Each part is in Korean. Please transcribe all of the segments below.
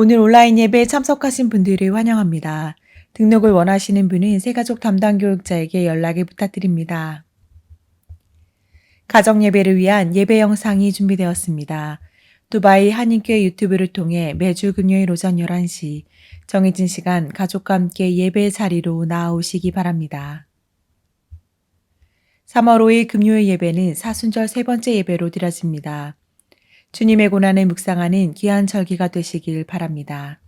오늘 온라인 예배에 참석하신 분들을 환영합니다. 등록을 원하시는 분은 새가족 담당 교육자에게 연락을 부탁드립니다. 가정 예배를 위한 예배 영상이 준비되었습니다. 두바이 한인교회 유튜브를 통해 매주 금요일 오전 11시 정해진 시간 가족과 함께 예배 자리로 나아오시기 바랍니다. 3월 5일 금요일 예배는 사순절 세 번째 예배로 드려집니다. 주님의 고난을 묵상하는 귀한 절기가 되시길 바랍니다.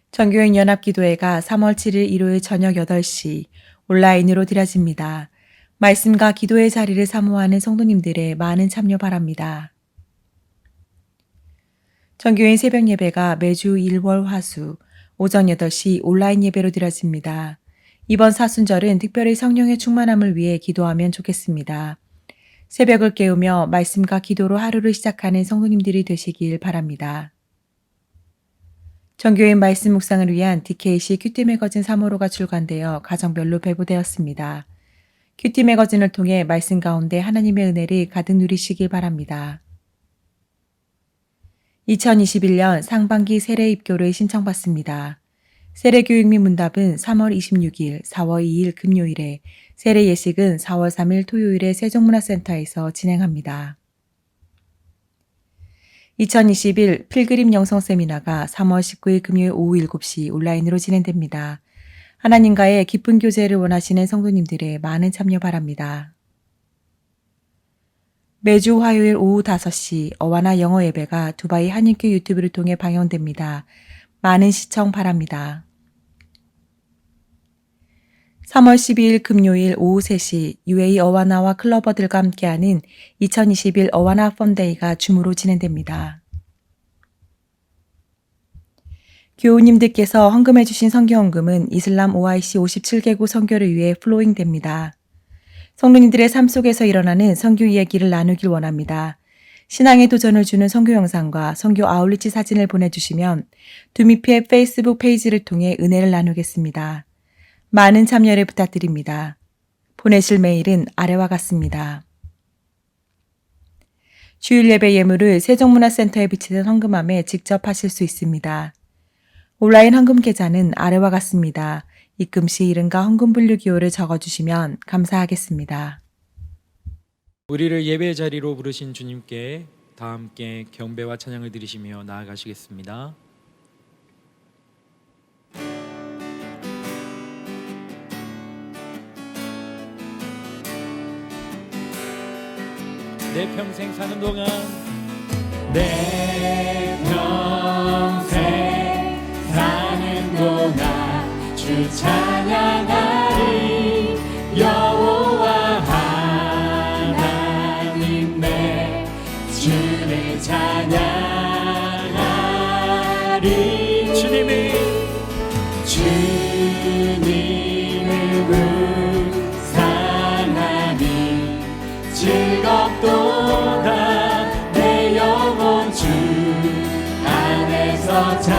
정교행 연합기도회가 3월 7일 일요일 저녁 8시 온라인으로 드려집니다. 말씀과 기도의 자리를 사모하는 성도님들의 많은 참여 바랍니다. 정교행 새벽 예배가 매주 일월 화수 오전 8시 온라인 예배로 드려집니다. 이번 사순절은 특별히 성령의 충만함을 위해 기도하면 좋겠습니다. 새벽을 깨우며 말씀과 기도로 하루를 시작하는 성도님들이 되시길 바랍니다. 정교인 말씀 묵상을 위한 DKC 큐티 매거진 3호로가 출간되어 가정별로 배부되었습니다. 큐티 매거진을 통해 말씀 가운데 하나님의 은혜를 가득 누리시길 바랍니다. 2021년 상반기 세례 입교를 신청받습니다. 세례 교육 및 문답은 3월 26일, 4월 2일 금요일에, 세례 예식은 4월 3일 토요일에 세종문화센터에서 진행합니다. 2021 필그림 영성 세미나가 3월 19일 금요일 오후 7시 온라인으로 진행됩니다. 하나님과의 깊은 교제를 원하시는 성도님들의 많은 참여 바랍니다. 매주 화요일 오후 5시 어와나 영어 예배가 두바이 한인교회 유튜브를 통해 방영됩니다. 많은 시청 바랍니다. 3월 12일 금요일 오후 3시 UAE 어와나와 클러버들과 함께하는 2021 어와나 펀데이가 줌으로 진행됩니다. 교우님들께서 헌금해 주신 성경헌금은 이슬람 OIC 57개국 선교를 위해 플로잉 됩니다. 성도님들의 삶 속에서 일어나는 선교 이야기를 나누길 원합니다. 신앙의 도전을 주는 선교 영상과 선교 아울리치 사진을 보내주시면 두미피의 페이스북 페이지를 통해 은혜를 나누겠습니다. 많은 참여를 부탁드립니다. 보내실 메일은 아래와 같습니다. 주일 예배 예물을 세종문화센터에 비치된 헌금함에 직접 하실 수 있습니다. 온라인 헌금 계좌는 아래와 같습니다. 입금 시 이름과 헌금 분류 기호를 적어주시면 감사하겠습니다. 우리를 예배 자리로 부르신 주님께 다 함께 경배와 찬양을 드리시며 나아가시겠습니다. 내 평생 사는 동안 내 평생 사는 동안 주 찬양하리 여호와 하나님 내 주를 찬양하리 주님을 묵상하니 즐겁도다 내 영혼 주 안에서 참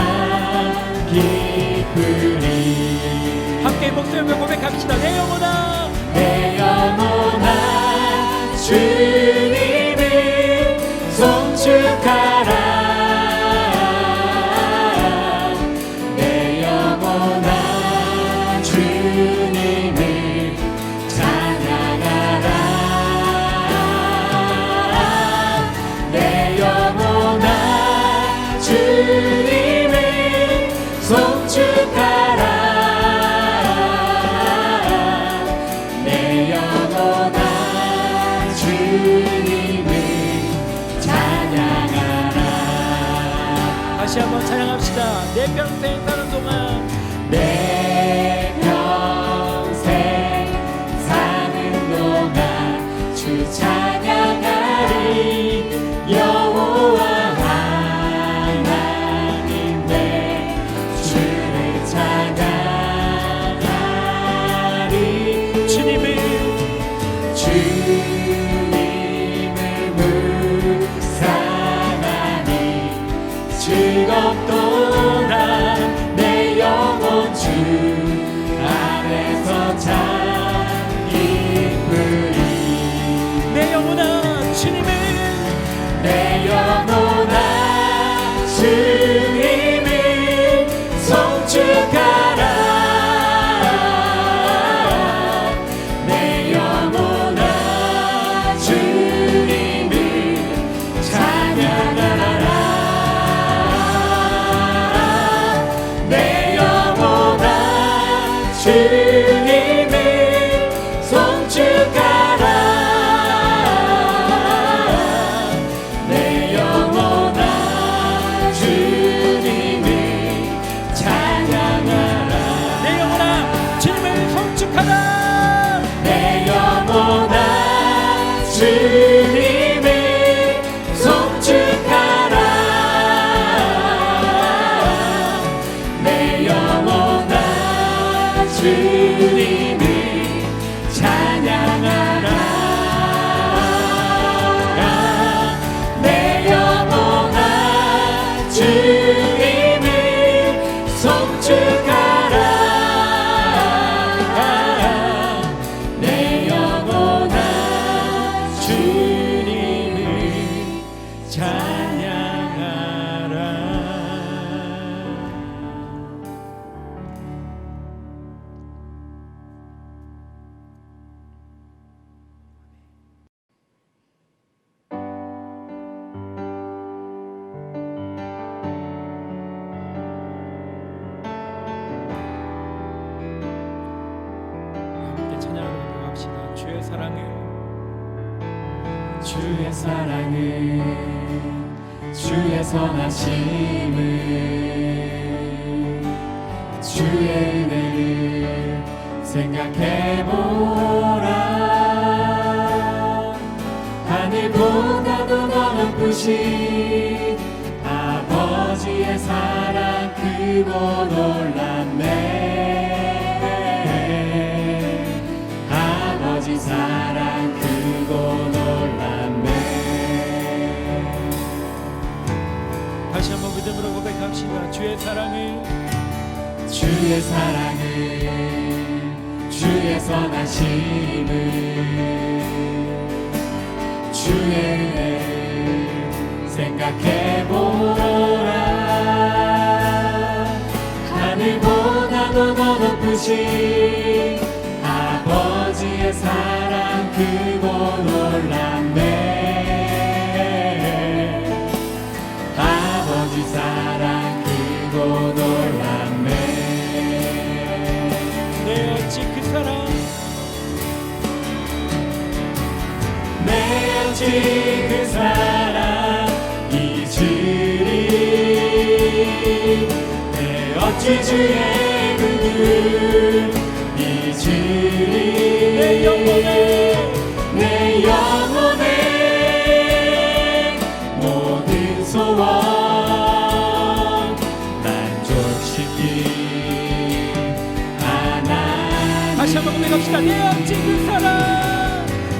기쁘리 함께 목소리로 고백합시다. 내 영혼아 내 영혼아 주님을 송축하라 내 영혼아 주님을 찬양하라 내 영혼아 주님을 송축하라 내 영혼아 주님을 찬양하라 다시 한번 찬양합시다. 내 평생 사는 동안 내 평생 사는 동안 주 찬양하리 여호와 하나님 내 주를 찬양하리 주님을 묵상하니 즐겁도다 내 영혼 주 안에서 참 기쁘리 내 영혼아 주님을 내 영혼아 주님을 송축하라. 내 영혼아 주님을 찬양하라. 내 영혼아 주님을 송축하라. 내 영혼아 주님을 찬양하라. 내 영혼아 주님을 송축하라. 내 영혼아 주님을 송축하라. 내 영혼아 주님을 찬양하라. 내 영혼아 주님을 송축하라. 내 영혼아 주님을 찬양하라. 함께 찬양으로 고백합시다. 주의 사랑을 주의 사랑을 주의 선하심을 주의 은혜를 생각해보라. 하늘보다도 더 높으신 아버지의 사랑 크고 놀랍네. 아버지 사랑 크고 놀랍네. 다시 한번 믿음으로 고백합시다. 주의 사랑을 주의 사랑을 주의 선하심을 주의 은혜를 생각해보라. 하늘보다도 더 높으신 아버지의 사랑 크고 놀랍네. 아버지 사랑 크고 놀랍네. 내 어찌 그 사랑 내 어찌 그 사랑 잊으리. 내 어찌 주의 그늘 잊으리. 내 영혼에 내 영혼의 모든 소원 만족시킨 하나님. 다시 한번 고백합시다. 내 어찌 그 사랑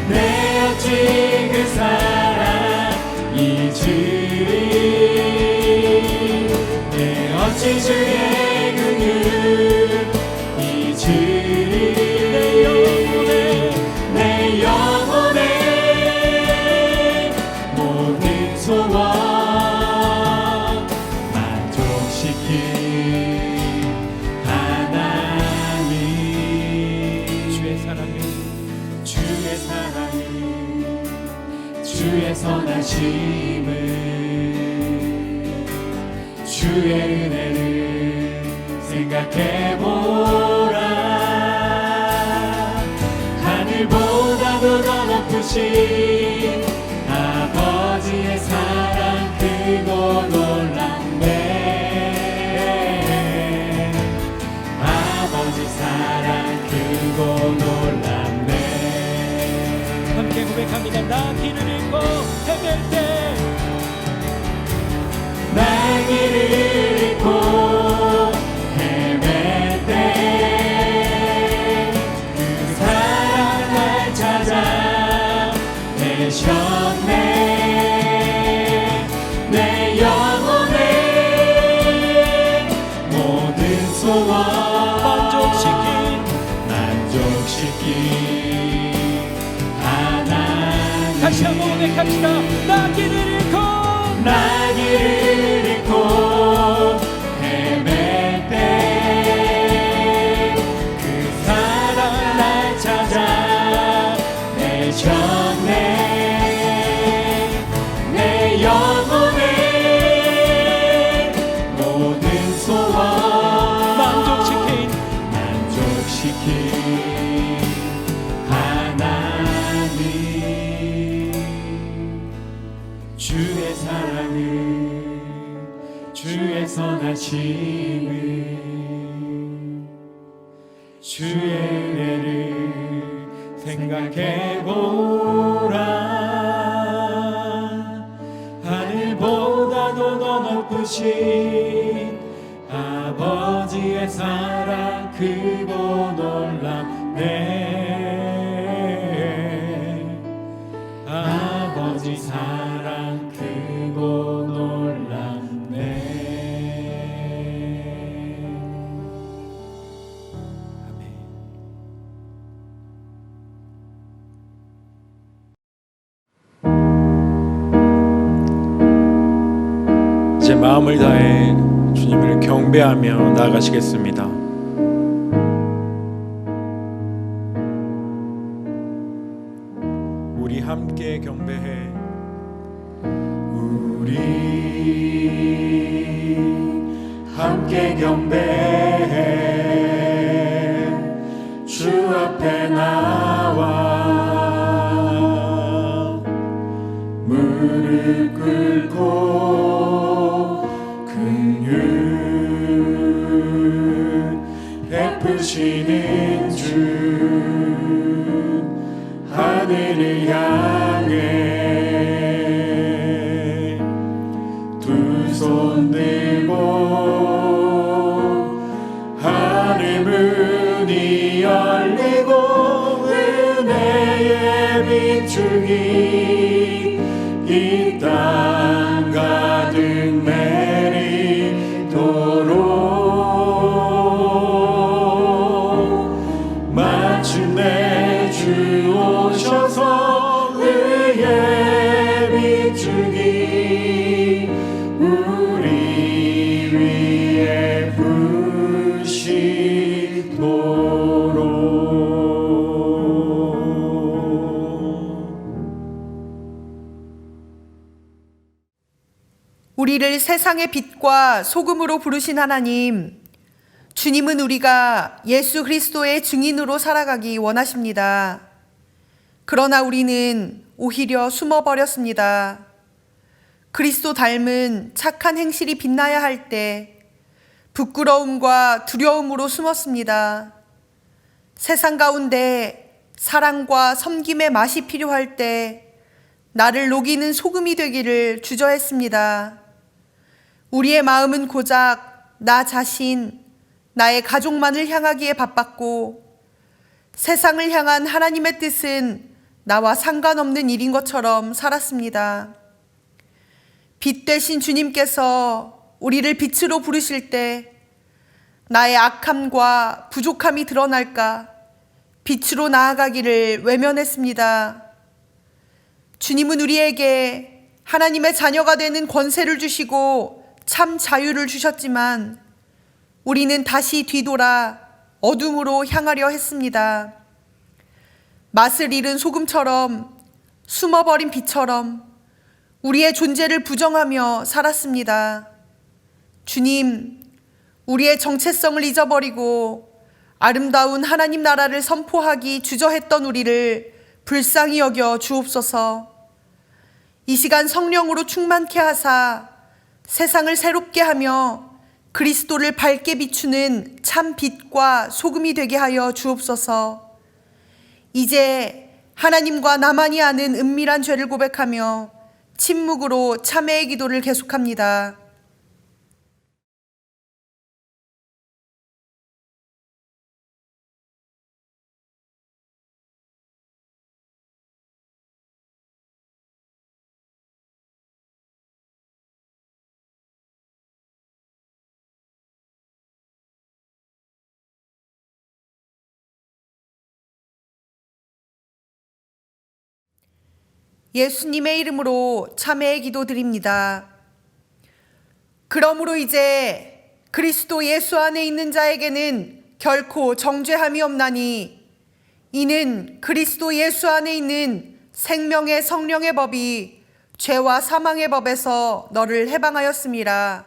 내 어찌 그 사랑 잊으리. 내 어찌 주의 그늘 잊으리. 내 영혼의 모든 소원 만족시킨 하나님. 주의 사랑을 주의 사랑을 주의 선하심을 주의 은혜를 생각해보라. 하늘보다도 더 높으신 아버지의 사랑 크고 놀랍네. 아버지 사랑 크고 놀랍네. 함께 고백합니다. 나 길을 잃고 헤맬 때 나 길을 잃고 헤맬 때 그 사랑 날 찾아 내셨네. 내 영혼의 모든 소원 만족시킨 하나님. 다시 한번 고백합시다. 나 길을 잃고 나 길을 잃고 주의 선하심을 주의 은혜를 생각해보라. 하늘보다도 더 높으신 아버지의 사랑 크고 놀랍네. 아버지 사랑 크고 놀랍네. 아멘. 이제 마음을 다해 주님을 경배하며 나아가시겠습니다. 우리 함께 경배해. 우리 함께 경배해. 주 앞에 나와 무릎 꿇고 긍휼 베푸시는 주 하늘을 향해 두 손 들고 하늘 문이 열리고 은혜의 비추기 이 땅 가득 내리도록 마침내 주 오셔서 의의 비추기 우리 위에 부시도록. 우리를 세상의 빛과 소금으로 부르신 하나님, 주님은 우리가 예수 그리스도의 증인으로 살아가기 원하십니다. 그러나 우리는 오히려 숨어버렸습니다. 그리스도 닮은 착한 행실이 빛나야 할 때 부끄러움과 두려움으로 숨었습니다. 세상 가운데 사랑과 섬김의 맛이 필요할 때 나를 녹이는 소금이 되기를 주저했습니다. 우리의 마음은 고작 나 자신, 나의 가족만을 향하기에 바빴고 세상을 향한 하나님의 뜻은 나와 상관없는 일인 것처럼 살았습니다. 빛 되신 주님께서 우리를 빛으로 부르실 때 나의 악함과 부족함이 드러날까 빛으로 나아가기를 외면했습니다. 주님은 우리에게 하나님의 자녀가 되는 권세를 주시고 참 자유를 주셨지만 우리는 다시 뒤돌아 어둠으로 향하려 했습니다. 맛을 잃은 소금처럼 숨어버린 빛처럼 우리의 존재를 부정하며 살았습니다. 주님, 우리의 정체성을 잊어버리고 아름다운 하나님 나라를 선포하기 주저했던 우리를 불쌍히 여겨 주옵소서. 이 시간 성령으로 충만케 하사 세상을 새롭게 하며 그리스도를 밝게 비추는 참 빛과 소금이 되게 하여 주옵소서. 이제 하나님과 나만이 아는 은밀한 죄를 고백하며 침묵으로 참회의 기도를 계속합니다. 예수님의 이름으로 참회의 기도 드립니다. 그러므로 이제 그리스도 예수 안에 있는 자에게는 결코 정죄함이 없나니 이는 그리스도 예수 안에 있는 생명의 성령의 법이 죄와 사망의 법에서 너를 해방하였음이라.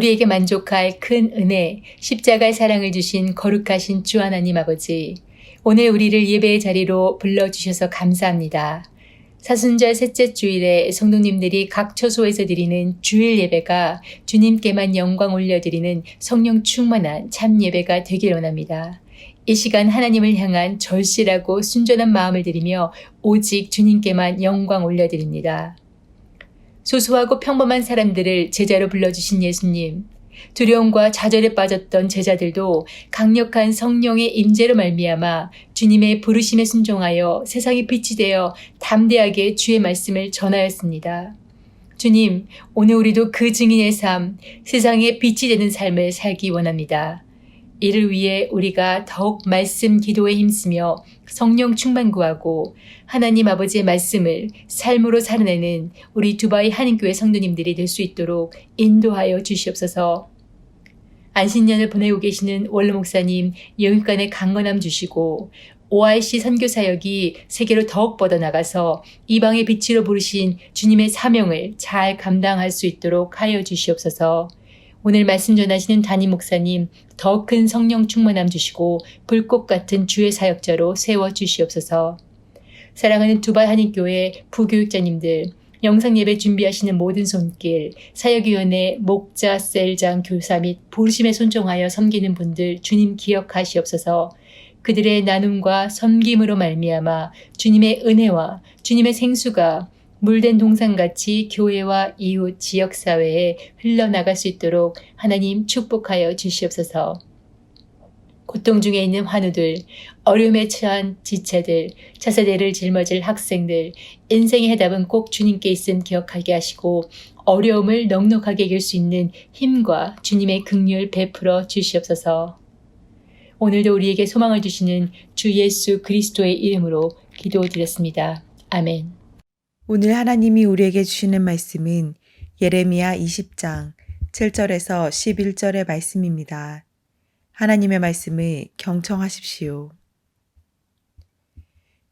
우리에게 만족할 큰 은혜, 십자가의 사랑을 주신 거룩하신 주 하나님 아버지, 오늘 우리를 예배의 자리로 불러주셔서 감사합니다. 사순절 셋째 주일에 성도님들이 각 처소에서 드리는 주일 예배가 주님께만 영광 올려드리는 성령 충만한 참 예배가 되길 원합니다. 이 시간 하나님을 향한 절실하고 순전한 마음을 드리며 오직 주님께만 영광 올려드립니다. 소소하고 평범한 사람들을 제자로 불러주신 예수님, 두려움과 좌절에 빠졌던 제자들도 강력한 성령의 임재로 말미암아 주님의 부르심에 순종하여 세상의 빛이 되어 담대하게 주의 말씀을 전하였습니다. 주님, 오늘 우리도 그 증인의 삶, 세상의 빛이 되는 삶을 살기 원합니다. 이를 위해 우리가 더욱 말씀 기도에 힘쓰며 성령 충만 구하고 하나님 아버지의 말씀을 삶으로 살아내는 우리 두바이 한인교회 성도님들이 될 수 있도록 인도하여 주시옵소서. 안신년을 보내고 계시는 원로 목사님 영육간의 강건함 주시고 OIC 선교사역이 세계로 더욱 뻗어나가서 이방의 빛으로 부르신 주님의 사명을 잘 감당할 수 있도록 하여 주시옵소서. 오늘 말씀 전하시는 담임 목사님 더 큰 성령 충만함 주시고 불꽃 같은 주의 사역자로 세워주시옵소서. 사랑하는 두바이 한인교회 부교육자님들, 영상 예배 준비하시는 모든 손길, 사역위원회, 목자, 셀장, 교사 및 부르심에 순종하여 섬기는 분들 주님 기억하시옵소서. 그들의 나눔과 섬김으로 말미암아 주님의 은혜와 주님의 생수가 물된 동산같이 교회와 이웃 지역사회에 흘러나갈 수 있도록 하나님 축복하여 주시옵소서. 고통 중에 있는 환우들, 어려움에 처한 지체들, 차세대를 짊어질 학생들, 인생의 해답은 꼭 주님께 있음 기억하게 하시고 어려움을 넉넉하게 이길 수 있는 힘과 주님의 긍휼 베풀어 주시옵소서. 오늘도 우리에게 소망을 주시는 주 예수 그리스도의 이름으로 기도드렸습니다. 아멘. 오늘 하나님이 우리에게 주시는 말씀은 예레미야 20장 7절에서 11절의 말씀입니다. 하나님의 말씀을 경청하십시오.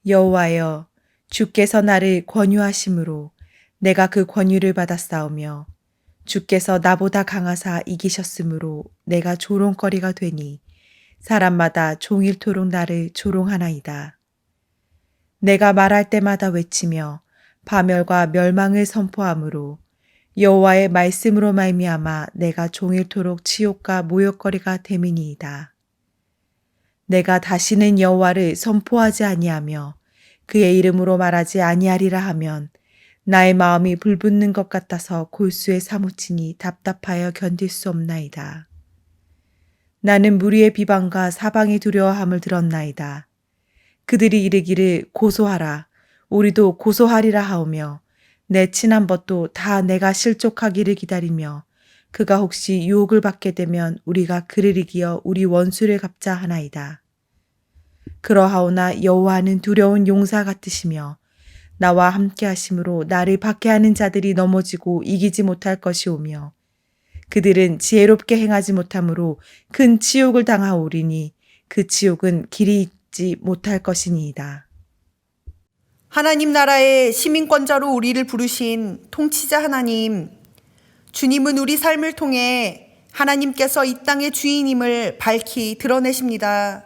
여호와여, 주께서 나를 권유하심으로 내가 그 권유를 받았사오며 주께서 나보다 강하사 이기셨으므로 내가 조롱거리가 되니 사람마다 종일토록 나를 조롱하나이다. 내가 말할 때마다 외치며 파멸과 멸망을 선포하므로 여호와의 말씀으로 말미암아 내가 종일토록 치욕과 모욕거리가 됨이니이다. 내가 다시는 여호와를 선포하지 아니하며 그의 이름으로 말하지 아니하리라 하면 나의 마음이 불붙는 것 같아서 골수에 사무치니 답답하여 견딜 수 없나이다. 나는 무리의 비방과 사방의 두려워함을 들었나이다. 그들이 이르기를 고소하라, 우리도 고소하리라 하오며 내 친한 벗도 다 내가 실족하기를 기다리며 그가 혹시 유혹을 받게 되면 우리가 그를 이기어 우리 원수를 갚자 하나이다. 그러하오나 여호와는 두려운 용사 같으시며 나와 함께 하심으로 나를 박해하는 자들이 넘어지고 이기지 못할 것이오며 그들은 지혜롭게 행하지 못하므로 큰 치욕을 당하오리니 그 치욕은 길이 있지 못할 것이니이다. 하나님 나라의 시민권자로 우리를 부르신 통치자 하나님, 주님은 우리 삶을 통해 하나님께서 이 땅의 주인임을 밝히 드러내십니다.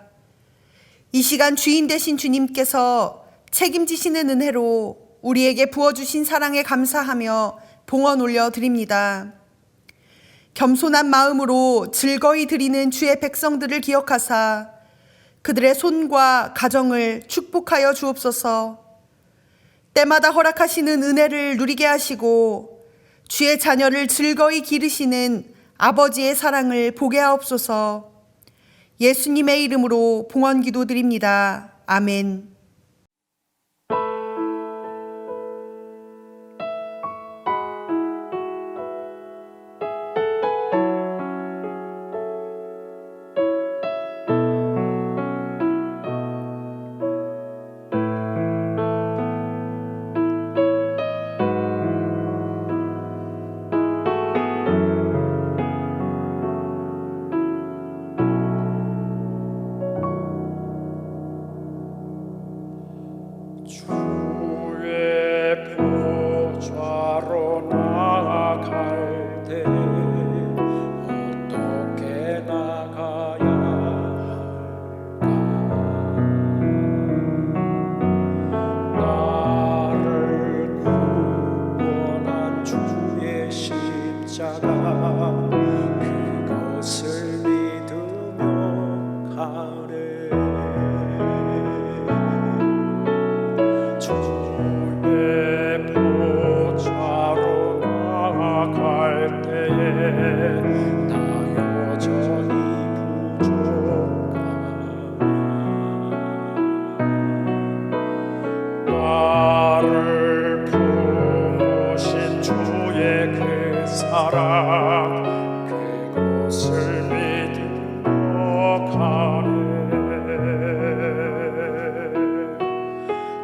이 시간 주인 되신 주님께서 책임지시는 은혜로 우리에게 부어주신 사랑에 감사하며 봉헌 올려드립니다. 겸손한 마음으로 즐거이 드리는 주의 백성들을 기억하사 그들의 손과 가정을 축복하여 주옵소서. 때마다 허락하시는 은혜를 누리게 하시고 주의 자녀를 즐거이 기르시는 아버지의 사랑을 보게 하옵소서. 예수님의 이름으로 봉헌 기도드립니다. 아멘.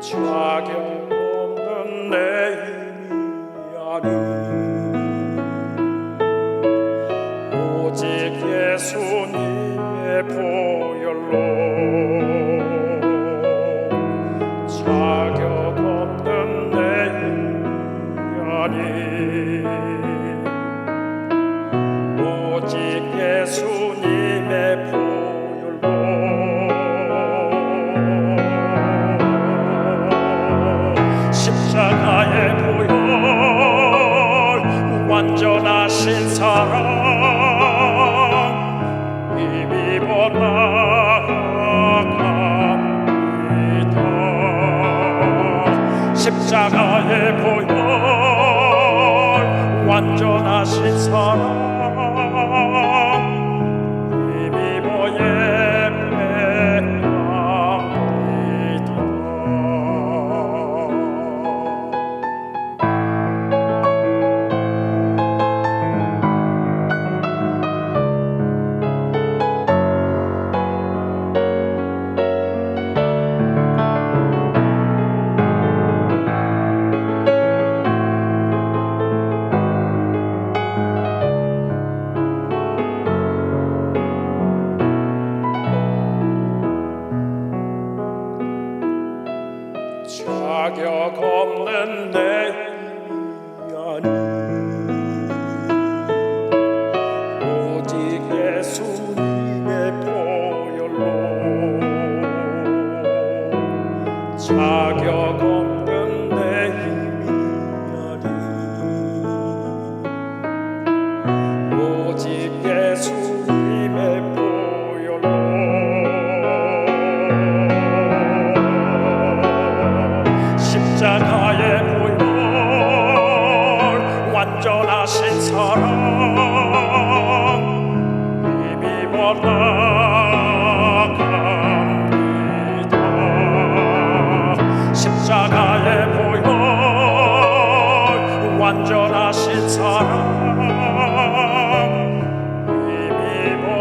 자격 없는 내 힘이 아니 오직 예수님의 보혈로 자격 없는 내 힘이 아니 오직 예수님의 보혈로 십자가의 보혈 완전하신 사랑 힘입어 나아갑니다. 십자가의 보혈 완전하신 사랑 힘입어 예배합니다. 자격 없는 내 힘이 아니 오직 예수님의 보혈로 자격 없는 내 힘이 아니 오직 예수님의 보혈로 십자가의 보혈 완전하신 사랑 힘입어 나아갑니다. 십자가의 보혈 완전하신 사랑 힘입어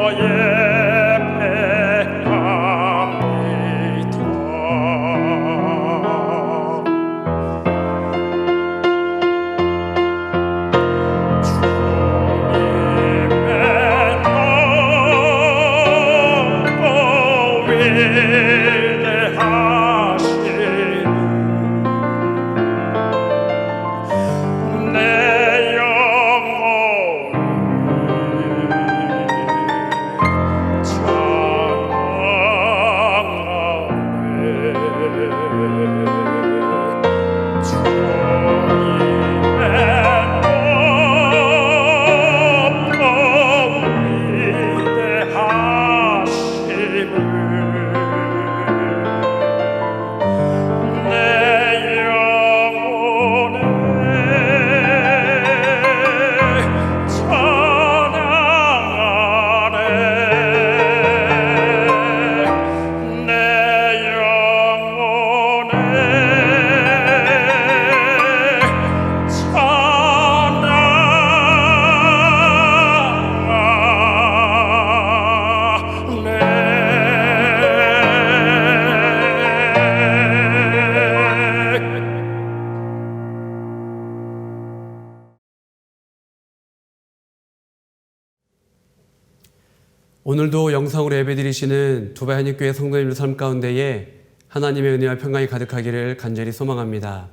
오늘도 영상으로 예배드리시는 두바이 한인교회 성도님들 삶 가운데에 하나님의 은혜와 평강이 가득하기를 간절히 소망합니다.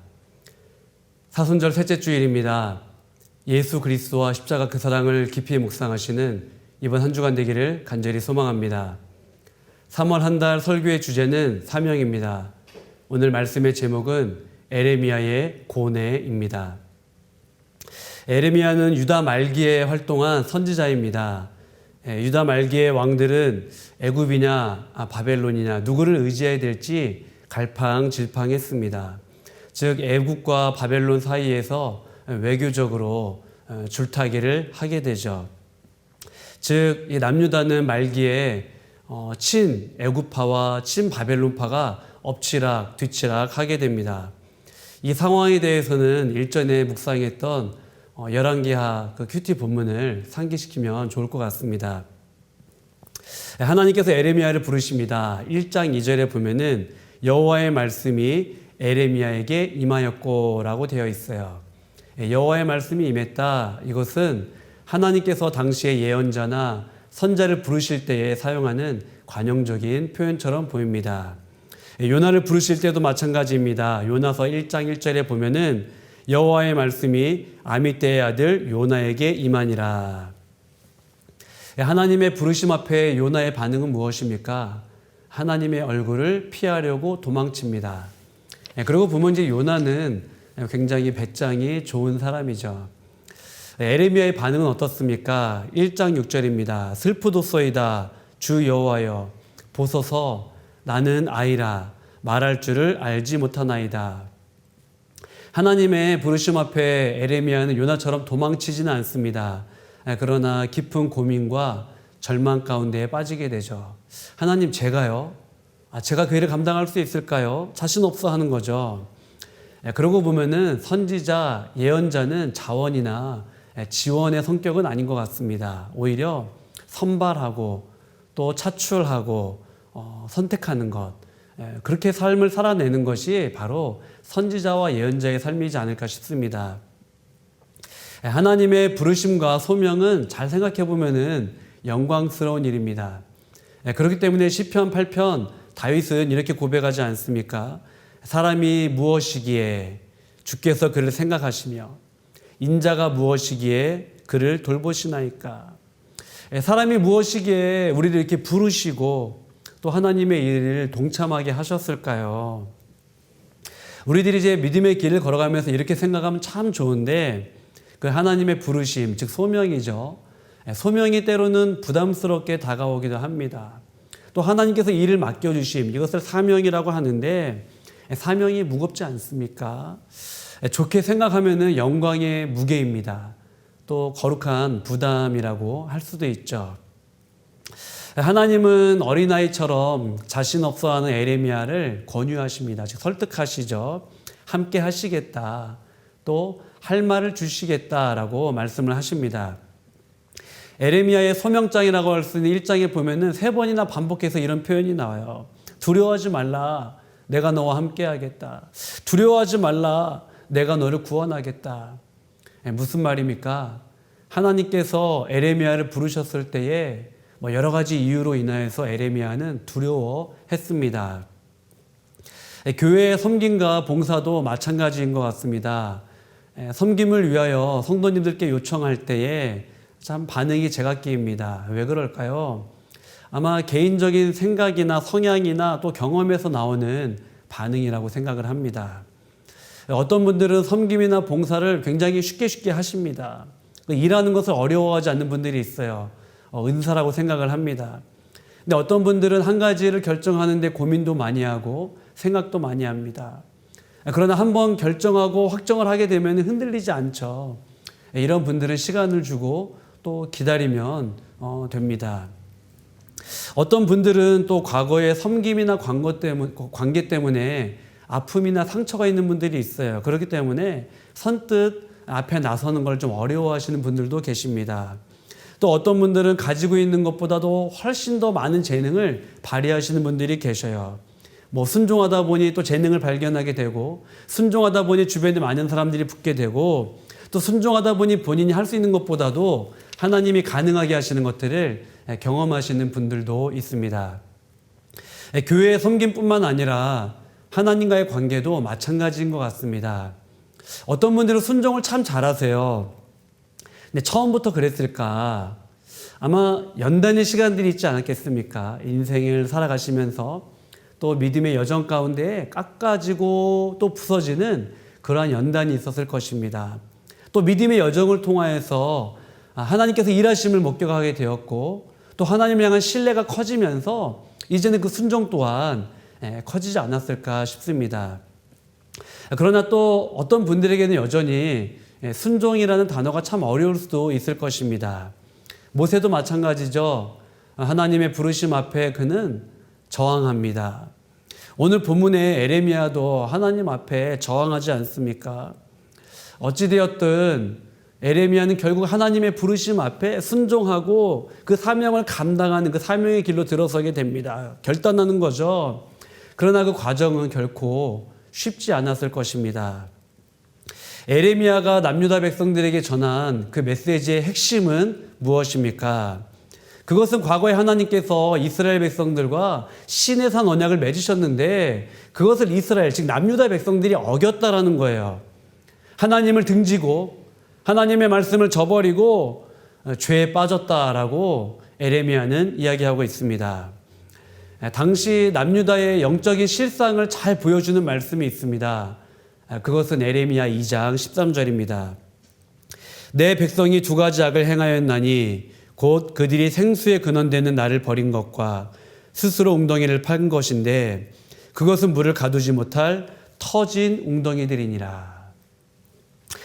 사순절 셋째 주일입니다. 예수 그리스도와 십자가 그 사랑을 깊이 묵상하시는 이번 한 주간 되기를 간절히 소망합니다. 3월 한 달 설교의 주제는 사명입니다. 오늘 말씀의 제목은 에레미야의 고뇌입니다. 에레미야는 유다 말기에 활동한 선지자입니다. 유다 말기의 왕들은 애굽이냐 바벨론이냐 누구를 의지해야 될지 갈팡질팡했습니다. 즉 애굽과 바벨론 사이에서 외교적으로 줄타기를 하게 되죠. 즉 남유다는 말기에 친 애굽파와 친 바벨론파가 엎치락 뒤치락 하게 됩니다. 이 상황에 대해서는 일전에 묵상했던 열왕기하 그 큐티 본문을 상기시키면 좋을 것 같습니다. 하나님께서 에레미야를 부르십니다. 1장 2절에 보면은 여호와의 말씀이 에레미야에게 임하였고라고 되어 있어요. 여호와의 말씀이 임했다. 이것은 하나님께서 당시의 예언자나 선자를 부르실 때에 사용하는 관용적인 표현처럼 보입니다. 요나를 부르실 때도 마찬가지입니다. 요나서 1장 1절에 보면은 여호와의 말씀이 아미떼의 아들 요나에게 임하니라. 하나님의 부르심 앞에 요나의 반응은 무엇입니까? 하나님의 얼굴을 피하려고 도망칩니다. 그리고 보면 이제 요나는 굉장히 배짱이 좋은 사람이죠. 에레미야의 반응은 어떻습니까? 1장 6절입니다. 슬프도소이다 주 여호와여 보소서 나는 아이라 말할 줄을 알지 못하나이다. 하나님의 부르심 앞에 에레미야는 요나처럼 도망치지는 않습니다. 그러나 깊은 고민과 절망 가운데에 빠지게 되죠. 하나님 제가요? 제가 그 일을 감당할 수 있을까요? 자신 없어 하는 거죠. 그러고 보면은 선지자, 예언자는 자원이나 지원의 성격은 아닌 것 같습니다. 오히려 선발하고 또 차출하고 선택하는 것, 그렇게 삶을 살아내는 것이 바로 선지자와 예언자의 삶이지 않을까 싶습니다. 하나님의 부르심과 소명은 잘 생각해 보면은 영광스러운 일입니다. 그렇기 때문에 시편 8편 다윗은 이렇게 고백하지 않습니까? 사람이 무엇이기에 주께서 그를 생각하시며 인자가 무엇이기에 그를 돌보시나이까. 사람이 무엇이기에 우리를 이렇게 부르시고 또 하나님의 일을 동참하게 하셨을까요? 우리들이 이제 믿음의 길을 걸어가면서 이렇게 생각하면 참 좋은데 그 하나님의 부르심, 즉 소명이죠. 소명이 때로는 부담스럽게 다가오기도 합니다. 또 하나님께서 일을 맡겨주심, 이것을 사명이라고 하는데 사명이 무겁지 않습니까? 좋게 생각하면 영광의 무게입니다. 또 거룩한 부담이라고 할 수도 있죠. 하나님은 어린아이처럼 자신 없어하는 에레미야를 권유하십니다. 즉 설득하시죠. 함께 하시겠다. 또 할 말을 주시겠다라고 말씀을 하십니다. 에레미야의 소명장이라고 할 수 있는 1장에 보면은 3번이나 반복해서 이런 표현이 나와요. 두려워하지 말라. 내가 너와 함께 하겠다. 두려워하지 말라. 내가 너를 구원하겠다. 무슨 말입니까? 하나님께서 에레미야를 부르셨을 때에 여러 가지 이유로 인하여서 에레미야는 두려워했습니다. 교회의 섬김과 봉사도 마찬가지인 것 같습니다. 섬김을 위하여 성도님들께 요청할 때에 참 반응이 제각기입니다. 왜 그럴까요? 아마 개인적인 생각이나 성향이나 또 경험에서 나오는 반응이라고 생각을 합니다. 어떤 분들은 섬김이나 봉사를 굉장히 쉽게 하십니다. 일하는 것을 어려워하지 않는 분들이 있어요. 은사라고 생각을 합니다. 근데 어떤 분들은 한 가지를 결정하는데 고민도 많이 하고 생각도 많이 합니다. 그러나 한번 결정하고 확정을 하게 되면 흔들리지 않죠. 이런 분들은 시간을 주고 또 기다리면 됩니다. 어떤 분들은 또 과거의 섬김이나 관계 때문에 아픔이나 상처가 있는 분들이 있어요. 그렇기 때문에 선뜻 앞에 나서는 걸 좀 어려워하시는 분들도 계십니다. 또 어떤 분들은 가지고 있는 것보다도 훨씬 더 많은 재능을 발휘하시는 분들이 계셔요. 순종하다 보니 또 재능을 발견하게 되고, 순종하다 보니 주변에 많은 사람들이 붙게 되고, 또 순종하다 보니 본인이 할 수 있는 것보다도 하나님이 가능하게 하시는 것들을 경험하시는 분들도 있습니다. 교회의 섬김뿐만 아니라 하나님과의 관계도 마찬가지인 것 같습니다. 어떤 분들은 순종을 참 잘하세요. 근데 처음부터 그랬을까? 아마 연단의 시간들이 있지 않았겠습니까? 인생을 살아가시면서 또 믿음의 여정 가운데 깎아지고 또 부서지는 그러한 연단이 있었을 것입니다. 또 믿음의 여정을 통하여서 하나님께서 일하심을 목격하게 되었고, 또 하나님을 향한 신뢰가 커지면서 이제는 그 순종 또한 커지지 않았을까 싶습니다. 그러나 또 어떤 분들에게는 여전히 순종이라는 단어가 참 어려울 수도 있을 것입니다. 모세도 마찬가지죠. 하나님의 부르심 앞에 그는 저항합니다. 오늘 본문의 에레미야도 하나님 앞에 저항하지 않습니까? 어찌되었든 에레미야는 결국 하나님의 부르심 앞에 순종하고 그 사명을 감당하는 그 사명의 길로 들어서게 됩니다. 결단하는 거죠. 그러나 그 과정은 결코 쉽지 않았을 것입니다. 에레미야가 남유다 백성들에게 전한 그 메시지의 핵심은 무엇입니까? 그것은 과거에 하나님께서 이스라엘 백성들과 시내산 언약을 맺으셨는데 그것을 이스라엘, 즉 남유다 백성들이 어겼다라는 거예요. 하나님을 등지고 하나님의 말씀을 저버리고 죄에 빠졌다라고 에레미야는 이야기하고 있습니다. 당시 남유다의 영적인 실상을 잘 보여주는 말씀이 있습니다. 그것은 에레미야 2장 13절입니다. 내 백성이 두 가지 악을 행하였나니 곧 그들이 생수에 근원되는 나를 버린 것과 스스로 웅덩이를 판 것인데 그것은 물을 가두지 못할 터진 웅덩이들이니라.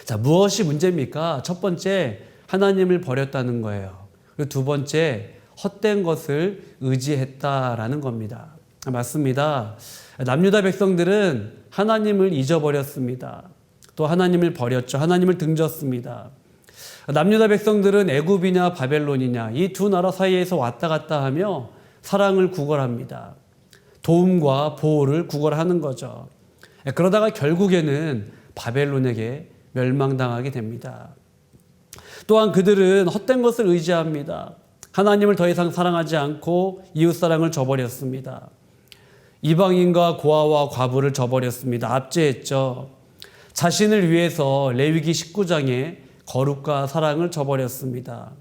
자, 무엇이 문제입니까? 첫 번째, 하나님을 버렸다는 거예요. 그리고 두 번째, 헛된 것을 의지했다라는 겁니다. 맞습니다. 남유다 백성들은 하나님을 잊어버렸습니다. 또 하나님을 버렸죠. 하나님을 등졌습니다. 남유다 백성들은 애굽이냐 바벨론이냐 이 두 나라 사이에서 왔다 갔다 하며 사랑을 구걸합니다. 도움과 보호를 구걸하는 거죠. 그러다가 결국에는 바벨론에게 멸망당하게 됩니다. 또한 그들은 헛된 것을 의지합니다. 하나님을 더 이상 사랑하지 않고 이웃사랑을 저버렸습니다. 이방인과 고아와 과부를 저버렸습니다. 압제했죠. 자신을 위해서 레위기 19장에 거룩과 사랑을 저버렸습니다.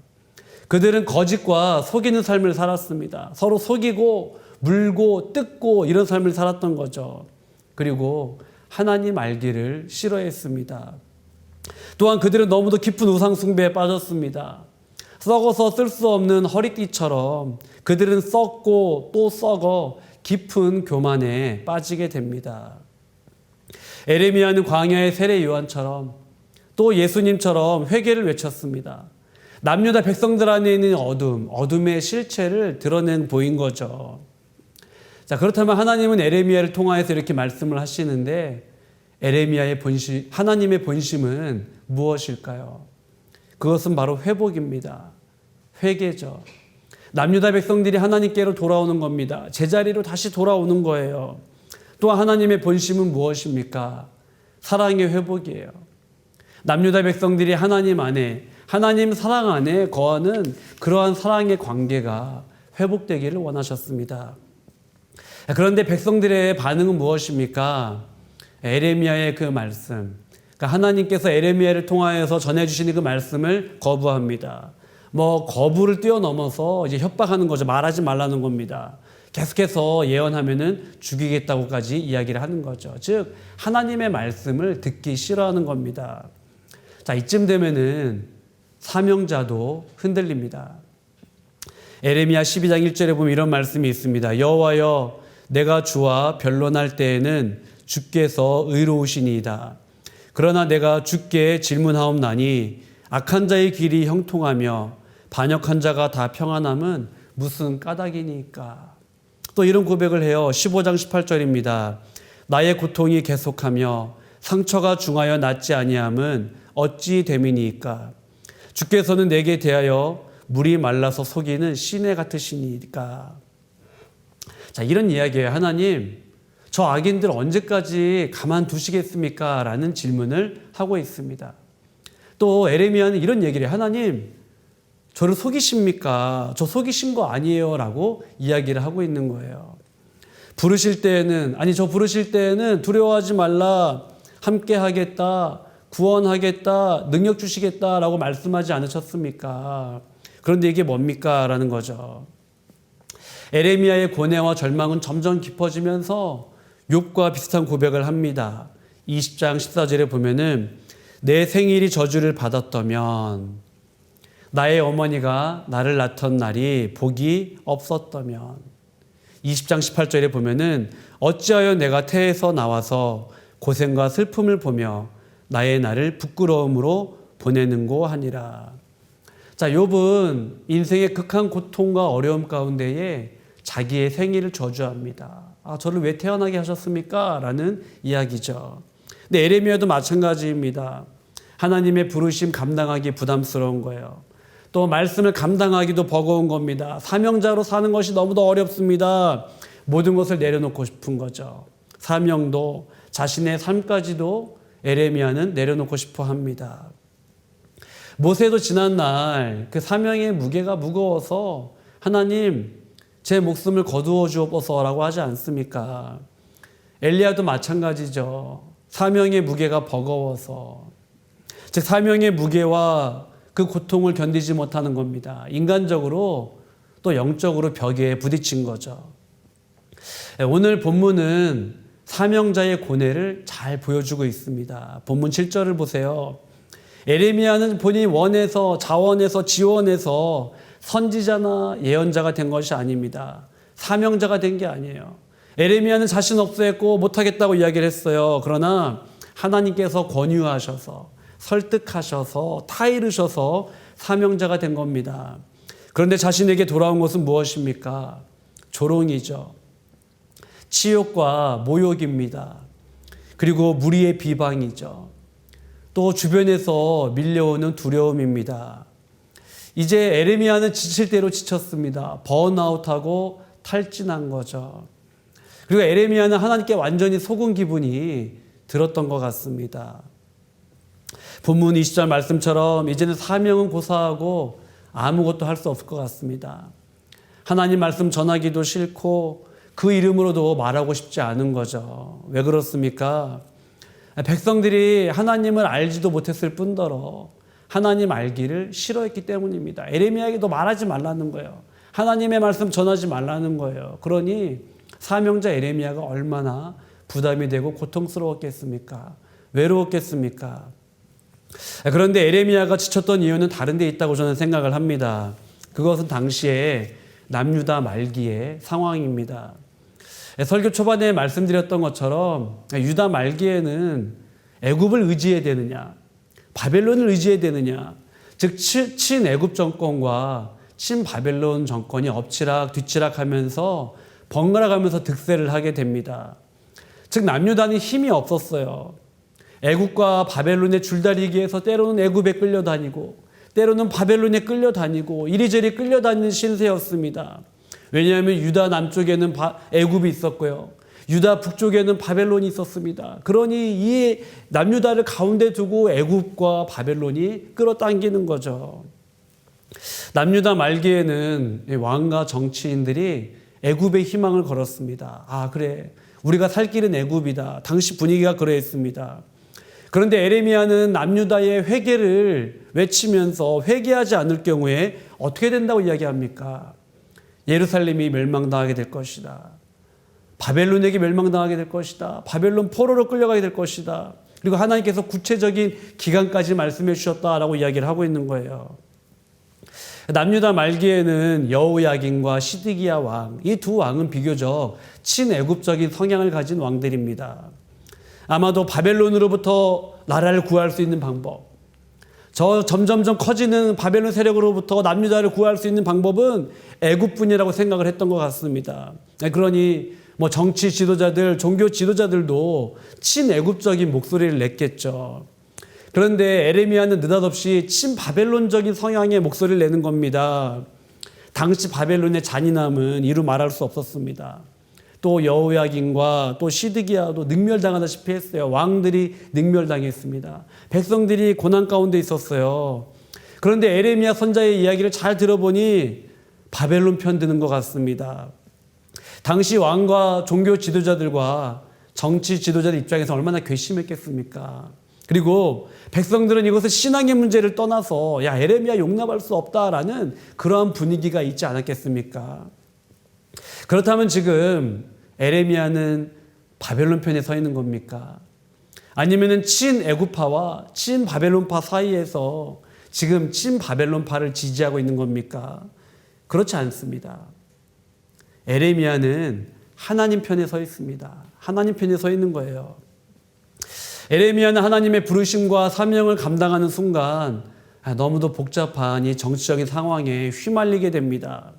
그들은 거짓과 속이는 삶을 살았습니다. 서로 속이고 물고 뜯고 이런 삶을 살았던 거죠. 그리고 하나님 알기를 싫어했습니다. 또한 그들은 너무도 깊은 우상 숭배에 빠졌습니다. 썩어서 쓸 수 없는 허리띠처럼 그들은 썩고 또 썩어 깊은 교만에 빠지게 됩니다. 에레미야는 광야의 세례 요한처럼 또 예수님처럼 회개를 외쳤습니다. 남유다 백성들 안에 있는 어둠의 실체를 드러낸 보인 거죠. 자, 그렇다면 하나님은 에레미야를 통하여서 이렇게 말씀을 하시는데 에레미야의 본심, 하나님의 본심은 무엇일까요? 그것은 바로 회복입니다. 회개죠. 남유다 백성들이 하나님께로 돌아오는 겁니다. 제자리로 다시 돌아오는 거예요. 또한 하나님의 본심은 무엇입니까? 사랑의 회복이에요. 남유다 백성들이 하나님 안에, 하나님 사랑 안에 거하는 그러한 사랑의 관계가 회복되기를 원하셨습니다. 그런데 백성들의 반응은 무엇입니까? 에레미야의 그 말씀, 그러니까 하나님께서 에레미야를 통하여서 전해주시는 그 말씀을 거부합니다. 거부를 뛰어넘어서 이제 협박하는 거죠. 말하지 말라는 겁니다. 계속해서 예언하면은 죽이겠다고까지 이야기를 하는 거죠. 즉 하나님의 말씀을 듣기 싫어하는 겁니다. 자, 이쯤 되면은 사명자도 흔들립니다. 에레미야 12장 1절에 보면 이런 말씀이 있습니다. 여호와여, 내가 주와 변론할 때에는 주께서 의로우시니이다. 그러나 내가 주께 질문하옵나니 악한 자의 길이 형통하며 반역한 자가 다 평안함은 무슨 까닭이니까. 또 이런 고백을 해요. 15장 18절입니다. 나의 고통이 계속하며 상처가 중하여 낫지 아니함은 어찌 됨이니까. 주께서는 내게 대하여 물이 말라서 속이는 시내 같으시니까. 자, 이런 이야기예요. 하나님, 저 악인들 언제까지 가만두시겠습니까? 라는 질문을 하고 있습니다. 또 에레미야는 이런 얘기를 해요. 하나님, 저를 속이십니까? 저 속이신 거 아니에요? 라고 이야기를 하고 있는 거예요. 부르실 때에는 두려워하지 말라, 함께 하겠다, 구원하겠다, 능력 주시겠다 라고 말씀하지 않으셨습니까? 그런데 이게 뭡니까? 라는 거죠. 에레미야의 고뇌와 절망은 점점 깊어지면서 욥과 비슷한 고백을 합니다. 20장 14절에 보면은 내 생일이 저주를 받았다면, 나의 어머니가 나를 낳던 날이 복이 없었다면, 20장 18절에 보면은 어찌하여 내가 태에서 나와서 고생과 슬픔을 보며 나의 날을 부끄러움으로 보내는고 하니라. 자, 욥은 인생의 극한 고통과 어려움 가운데에 자기의 생일을 저주합니다. 저를 왜 태어나게 하셨습니까? 라는 이야기죠. 근데 에레미야도 마찬가지입니다. 하나님의 부르심 감당하기 부담스러운 거예요. 또 말씀을 감당하기도 버거운 겁니다. 사명자로 사는 것이 너무도 어렵습니다. 모든 것을 내려놓고 싶은 거죠. 사명도 자신의 삶까지도 에레미야는 내려놓고 싶어 합니다. 모세도 지난날 그 사명의 무게가 무거워서 하나님 제 목숨을 거두어 주옵소서라고 하지 않습니까? 엘리야도 마찬가지죠. 사명의 무게가 버거워서, 즉 사명의 무게와 그 고통을 견디지 못하는 겁니다. 인간적으로 또 영적으로 벽에 부딪힌 거죠. 오늘 본문은 사명자의 고뇌를 잘 보여주고 있습니다. 본문 7절을 보세요. 에레미야는 본인이 원해서 자원해서 지원해서 선지자나 예언자가 된 것이 아닙니다. 사명자가 된 게 아니에요. 에레미야는 자신 없어 했고 못하겠다고 이야기를 했어요. 그러나 하나님께서 권유하셔서 설득하셔서 타이르셔서 사명자가 된 겁니다. 그런데 자신에게 돌아온 것은 무엇입니까? 조롱이죠. 치욕과 모욕입니다. 그리고 무리의 비방이죠. 또 주변에서 밀려오는 두려움입니다. 이제 에레미야는 지칠 대로 지쳤습니다. 번아웃하고 탈진한 거죠. 그리고 에레미야는 하나님께 완전히 속은 기분이 들었던 것 같습니다. 본문 20절 말씀처럼 이제는 사명은 고사하고 아무것도 할 수 없을 것 같습니다. 하나님 말씀 전하기도 싫고 그 이름으로도 말하고 싶지 않은 거죠. 왜 그렇습니까? 백성들이 하나님을 알지도 못했을 뿐더러 하나님 알기를 싫어했기 때문입니다. 에레미야에게도 말하지 말라는 거예요. 하나님의 말씀 전하지 말라는 거예요. 그러니 사명자 에레미야가 얼마나 부담이 되고 고통스러웠겠습니까? 외로웠겠습니까? 그런데 에레미야가 지쳤던 이유는 다른 데 있다고 저는 생각을 합니다. 그것은 당시에 남유다 말기의 상황입니다. 설교 초반에 말씀드렸던 것처럼 유다 말기에는 애굽을 의지해야 되느냐, 바벨론을 의지해야 되느냐, 즉 친애굽 정권과 친바벨론 정권이 엎치락 뒤치락 하면서 번갈아 가면서 득세를 하게 됩니다. 즉 남유다는 힘이 없었어요. 애굽과 바벨론의 줄다리기에서 때로는 애굽에 끌려다니고 때로는 바벨론에 끌려다니고 이리저리 끌려다니는 신세였습니다. 왜냐하면 유다 남쪽에는 애굽이 있었고요. 유다 북쪽에는 바벨론이 있었습니다. 그러니 이 남유다를 가운데 두고 애굽과 바벨론이 끌어당기는 거죠. 남유다 말기에는 왕과 정치인들이 애굽의 희망을 걸었습니다. 아, 그래. 우리가 살 길은 애굽이다. 당시 분위기가 그랬습니다. 그런데 에레미야는 남유다의 회개를 외치면서 회개하지 않을 경우에 어떻게 된다고 이야기합니까? 예루살렘이 멸망당하게 될 것이다. 바벨론에게 멸망당하게 될 것이다. 바벨론 포로로 끌려가게 될 것이다. 그리고 하나님께서 구체적인 기간까지 말씀해 주셨다라고 이야기를 하고 있는 거예요. 남유다 말기에는 여호야긴과 시드기야 왕, 이 두 왕은 비교적 친애굽적인 성향을 가진 왕들입니다. 아마도 바벨론으로부터 나라를 구할 수 있는 방법, 점점점 커지는 바벨론 세력으로부터 남유다를 구할 수 있는 방법은 애굽뿐이라고 생각을 했던 것 같습니다. 그러니 정치 지도자들, 종교 지도자들도 친애굽적인 목소리를 냈겠죠. 그런데 에레미야는 느닷없이 친바벨론적인 성향의 목소리를 내는 겁니다. 당시 바벨론의 잔인함은 이루 말할 수 없었습니다. 또 여호야긴과 또 시드기야도 능멸당하다시피 했어요. 왕들이 능멸당했습니다. 백성들이 고난 가운데 있었어요. 그런데 에레미야 선자의 이야기를 잘 들어보니 바벨론 편 드는 것 같습니다. 당시 왕과 종교 지도자들과 정치 지도자들 입장에서 얼마나 괘씸했겠습니까? 그리고 백성들은 이것을 신앙의 문제를 떠나서 야, 에레미야 용납할 수 없다라는 그러한 분위기가 있지 않았겠습니까? 그렇다면 지금 에레미야는 바벨론 편에 서 있는 겁니까? 아니면은 친애굽파와 친바벨론파 사이에서 지금 친바벨론파를 지지하고 있는 겁니까? 그렇지 않습니다. 에레미야는 하나님 편에 서 있습니다. 하나님 편에 서 있는 거예요. 에레미야는 하나님의 부르심과 사명을 감당하는 순간 너무도 복잡한 이 정치적인 상황에 휘말리게 됩니다.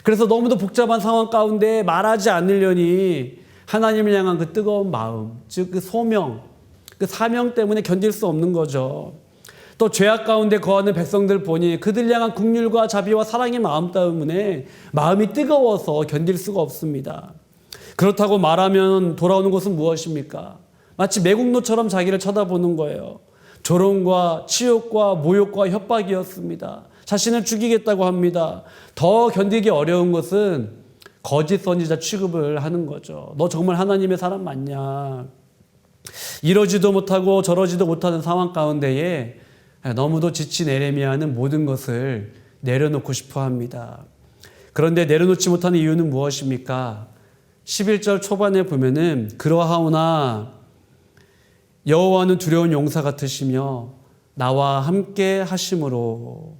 그래서 너무도 복잡한 상황 가운데 말하지 않으려니 하나님을 향한 그 뜨거운 마음, 즉 그 소명, 그 사명 때문에 견딜 수 없는 거죠. 또 죄악 가운데 거하는 백성들 보니 그들 향한 긍휼과 자비와 사랑의 마음 때문에 마음이 뜨거워서 견딜 수가 없습니다. 그렇다고 말하면 돌아오는 것은 무엇입니까? 마치 매국노처럼 자기를 쳐다보는 거예요. 조롱과 치욕과 모욕과 협박이었습니다. 자신을 죽이겠다고 합니다. 더 견디기 어려운 것은 거짓 선지자 취급을 하는 거죠. 너 정말 하나님의 사람 맞냐? 이러지도 못하고 저러지도 못하는 상황 가운데에 너무도 지친 에레미야는 모든 것을 내려놓고 싶어 합니다. 그런데 내려놓지 못하는 이유는 무엇입니까? 11절 초반에 보면은 그러하오나 여호와는 두려운 용사 같으시며 나와 함께 하심으로.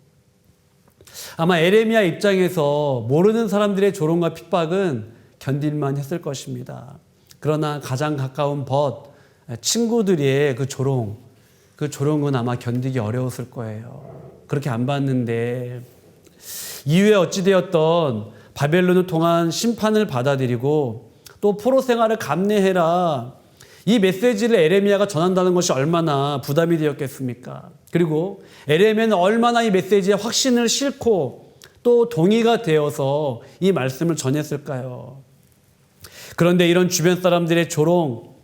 아마 에레미야 입장에서 모르는 사람들의 조롱과 핍박은 견딜만 했을 것입니다. 그러나 가장 가까운 친구들의 그 조롱은 아마 견디기 어려웠을 거예요. 그렇게 안 봤는데 이후에 어찌되었던 바벨론을 통한 심판을 받아들이고 또 포로 생활을 감내해라, 이 메시지를 에레미야가 전한다는 것이 얼마나 부담이 되었겠습니까? 그리고 에레미야는 얼마나 이 메시지에 확신을 싣고 또 동의가 되어서 이 말씀을 전했을까요? 그런데 이런 주변 사람들의 조롱,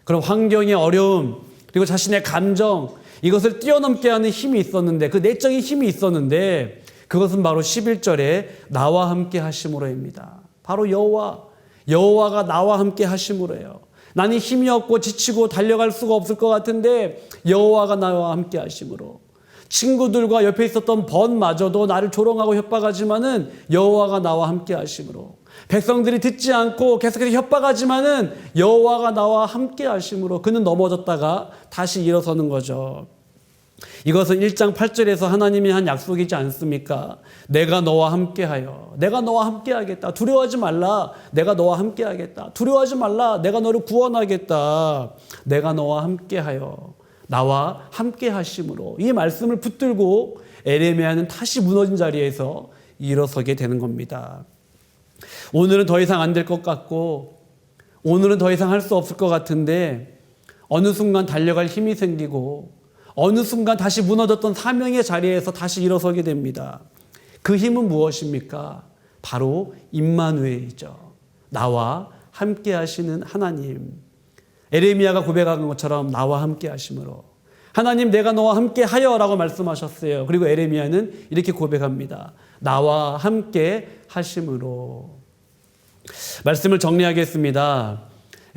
그런 환경의 어려움, 그리고 자신의 감정, 이것을 뛰어넘게 하는 힘이 있었는데, 그 내적인 힘이 있었는데, 그것은 바로 11절에 나와 함께 하심으로입니다. 바로 여호와가 나와 함께 하심으로예요. 나는 힘이 없고 지치고 달려갈 수가 없을 것 같은데 여호와가 나와 함께 하심으로. 친구들과 옆에 있었던 번마저도 나를 조롱하고 협박하지만은 여호와가 나와 함께 하심으로. 백성들이 듣지 않고 계속해서 협박하지만은 여호와가 나와 함께 하심으로 그는 넘어졌다가 다시 일어서는 거죠. 이것은 1장 8절에서 하나님이 한 약속이지 않습니까? 내가 너와 함께하여, 내가 너와 함께하겠다. 두려워하지 말라. 내가 너와 함께하겠다. 두려워하지 말라. 내가 너를 구원하겠다. 내가 너와 함께하여, 나와 함께하심으로. 이 말씀을 붙들고 에레미야는 다시 무너진 자리에서 일어서게 되는 겁니다. 오늘은 더 이상 안 될 것 같고, 오늘은 더 이상 할 수 없을 것 같은데 어느 순간 달려갈 힘이 생기고 어느 순간 다시 무너졌던 사명의 자리에서 다시 일어서게 됩니다. 그 힘은 무엇입니까? 바로 임마누엘이죠. 나와 함께 하시는 하나님. 에레미야가 고백한 것처럼 나와 함께 하심으로. 하나님, 내가 너와 함께 하여 라고 말씀하셨어요. 그리고 에레미야는 이렇게 고백합니다. 나와 함께 하심으로. 말씀을 정리하겠습니다.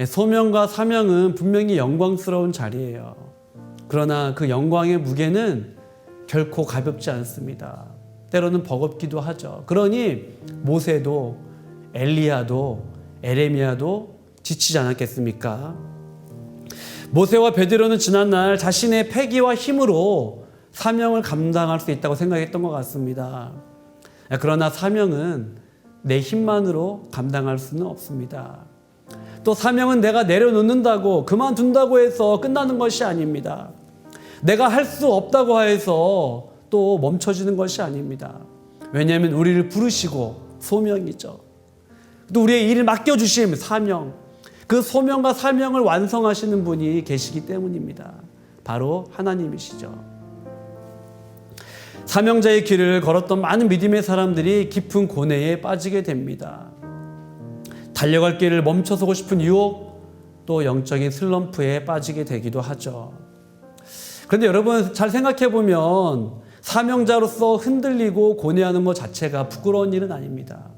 소명과 사명은 분명히 영광스러운 자리예요. 그러나 그 영광의 무게는 결코 가볍지 않습니다. 때로는 버겁기도 하죠. 그러니 모세도 엘리야도 에레미야도 지치지 않았겠습니까? 모세와 베드로는 지난날 자신의 패기와 힘으로 사명을 감당할 수 있다고 생각했던 것 같습니다. 그러나 사명은 내 힘만으로 감당할 수는 없습니다. 또 사명은 내가 내려놓는다고 그만둔다고 해서 끝나는 것이 아닙니다. 내가 할 수 없다고 해서 또 멈춰지는 것이 아닙니다. 왜냐하면 우리를 부르시고 소명이죠. 또 우리의 일을 맡겨주심 사명, 그 소명과 사명을 완성하시는 분이 계시기 때문입니다. 바로 하나님이시죠. 사명자의 길을 걸었던 많은 믿음의 사람들이 깊은 고뇌에 빠지게 됩니다. 달려갈 길을 멈춰서고 싶은 유혹, 또 영적인 슬럼프에 빠지게 되기도 하죠. 그런데 여러분 잘 생각해 보면 사명자로서 흔들리고 고뇌하는 것 자체가 부끄러운 일은 아닙니다.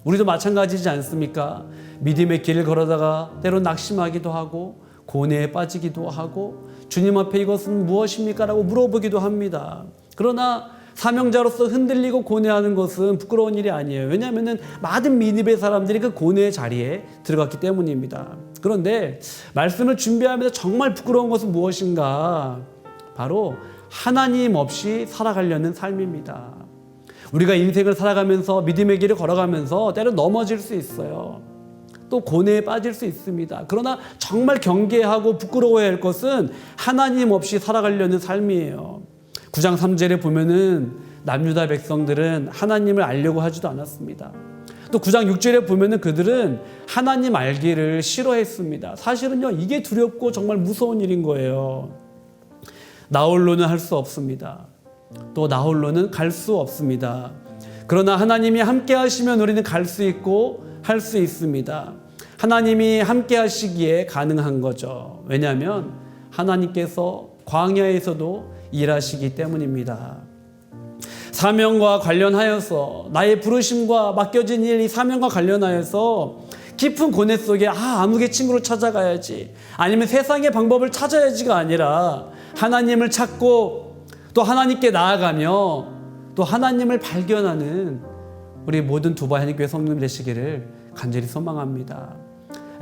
우리도 마찬가지지 않습니까? 믿음의 길을 걸어다가 때로 낙심하기도 하고 고뇌에 빠지기도 하고 주님 앞에 이것은 무엇입니까? 라고 물어보기도 합니다. 그러나 사명자로서 흔들리고 고뇌하는 것은 부끄러운 일이 아니에요. 왜냐하면 많은 믿음의 사람들이 그 고뇌의 자리에 들어갔기 때문입니다. 그런데 말씀을 준비하면서 정말 부끄러운 것은 무엇인가? 바로 하나님 없이 살아가려는 삶입니다. 우리가 인생을 살아가면서 믿음의 길을 걸어가면서 때로 넘어질 수 있어요. 또 고뇌에 빠질 수 있습니다. 그러나 정말 경계하고 부끄러워야 할 것은 하나님 없이 살아가려는 삶이에요. 9장 3절에 보면은 남유다 백성들은 하나님을 알려고 하지도 않았습니다. 또 9장 6절에 보면은 그들은 하나님 알기를 싫어했습니다. 사실은요, 이게 두렵고 정말 무서운 일인 거예요. 나 홀로는 할 수 없습니다. 또 나 홀로는 갈 수 없습니다. 그러나 하나님이 함께 하시면 우리는 갈 수 있고 할 수 있습니다. 하나님이 함께 하시기에 가능한 거죠. 왜냐하면 하나님께서 광야에서도 일하시기 때문입니다. 사명과 관련하여서 나의 부르심과 맡겨진 일, 이 사명과 관련하여서 깊은 고뇌 속에 아무개 친구로 찾아가야지, 아니면 세상의 방법을 찾아야지가 아니라 하나님을 찾고 또 하나님께 나아가며 또 하나님을 발견하는 우리 모든 두바이 한인교회 성도님 되시기를 간절히 소망합니다.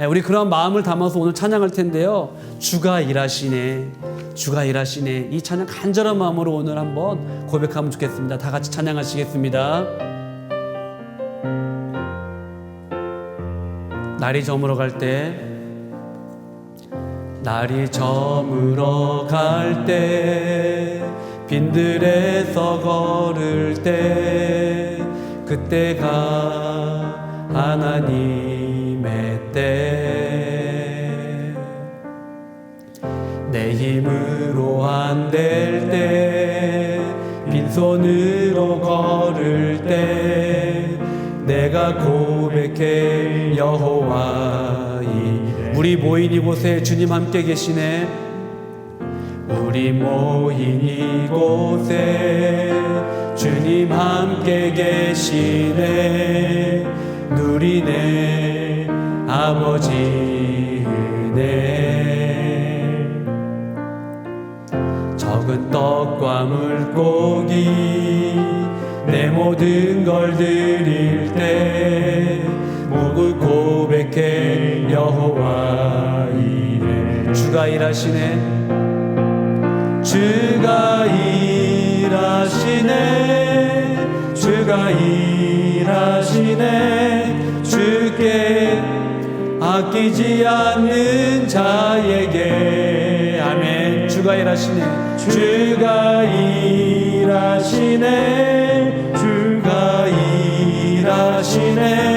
우리 그런 마음을 담아서 오늘 찬양할 텐데요. 주가 일하시네, 주가 일하시네. 이 찬양 간절한 마음으로 오늘 한번 고백하면 좋겠습니다. 다 같이 찬양하시겠습니다. 날이 저물어 갈 때, 날이 저물어 갈 때, 빈들에서 걸을 때, 그때가 하나님의 때. 내 힘으로 안 될 때, 빈손으로 걸을 때, 내가 고백해 여호와 이래. 우리 모인 이곳에 주님 함께 계시네. 우리 모인 이곳에 주님 함께 계시네. 누리네 아버지 은혜. 적은 떡과 물고기 내 모든 걸 드릴 때, 목을 고백해 여호와 이래. 주가 일하시네, 주가 일하시네, 주가 일하시네. 주께 아끼지 않는 자에게. 아멘. 주가 일하시네, 주가 일하시네, 주가 일하시네.